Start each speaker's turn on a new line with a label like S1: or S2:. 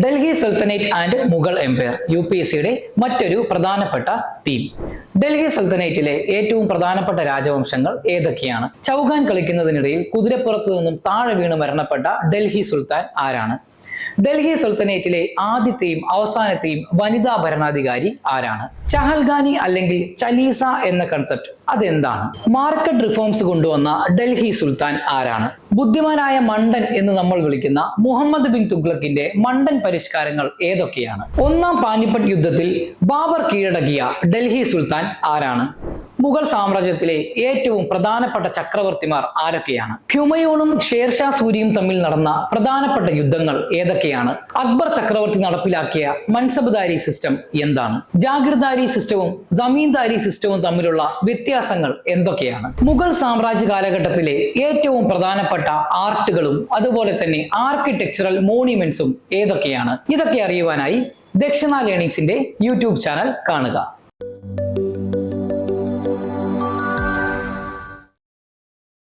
S1: Delhi sultanate and Mughal empire UPSCയുടെ മറ്റൊരു പ്രധാനപ്പെട്ട തീം. ഡൽഹി സുൽത്താനേറ്റിലെ ഏറ്റവും പ്രധാനപ്പെട്ട രാജവംശങ്ങൾ ഏതൊക്കെയാണ്? ചൗഗാൻ കളിക്കുന്നതിനിടയിൽ കുതിരപ്പുറത്തു നിന്നും താഴെ വീണ് മരണപ്പെട്ട ഡൽഹി സുൽത്താൻ ആരാണ്? ഡൽഹി സുൽത്താനേറ്റിലെ ആദ്യത്തെയും അവസാനത്തെയും വനിതാ ഭരണാധികാരി ആരാണ്? ചഹൽഗാനി അല്ലെങ്കിൽ ചലീസ എന്ന കൺസെപ്റ്റ് അതെന്താണ്? മാർക്കറ്റ് റിഫോംസ് കൊണ്ടുവന്ന ഡൽഹി സുൽത്താൻ ആരാണ്? ബുദ്ധിമാനായ മണ്ടൻ എന്ന് നമ്മൾ വിളിക്കുന്ന മുഹമ്മദ് ബിൻ തുഗ്ലക്കിന്റെ മണ്ടൻ പരിഷ്കാരങ്ങൾ ഏതൊക്കെയാണ്? ഒന്നാം പാനിപ്പട്ട് യുദ്ധത്തിൽ ബാബർ കീഴടക്കിയ ഡൽഹി സുൽത്താൻ ആരാണ്? മുഗൾ സാമ്രാജ്യത്തിലെ ഏറ്റവും പ്രധാനപ്പെട്ട ചക്രവർത്തിമാർ ആരൊക്കെയാണ്? ഹുമയൂണും ഷേർഷാ സൂരിയും തമ്മിൽ നടന്ന പ്രധാനപ്പെട്ട യുദ്ധങ്ങൾ ഏതൊക്കെയാണ്? അക്ബർ ചക്രവർത്തി നടപ്പിലാക്കിയ മൻസബ്ദാരി സിസ്റ്റം എന്താണ്? ജാഗിർദാരി സിസ്റ്റവും ജമീന്ദാരി സിസ്റ്റവും തമ്മിലുള്ള വ്യത്യാസങ്ങൾ എന്തൊക്കെയാണ്? മുഗൾ സാമ്രാജ്യ കാലഘട്ടത്തിലെ ഏറ്റവും പ്രധാനപ്പെട്ട ആർട്ടുകളും അതുപോലെ തന്നെ ആർക്കിടെക്ചറൽ മോണ്യുമെന്റ്സും ഏതൊക്കെയാണ്? ഇതൊക്കെ അറിയുവാനായി ദക്ഷിണ ലേണിംഗ്സിന്റെ യൂട്യൂബ് ചാനൽ കാണുക.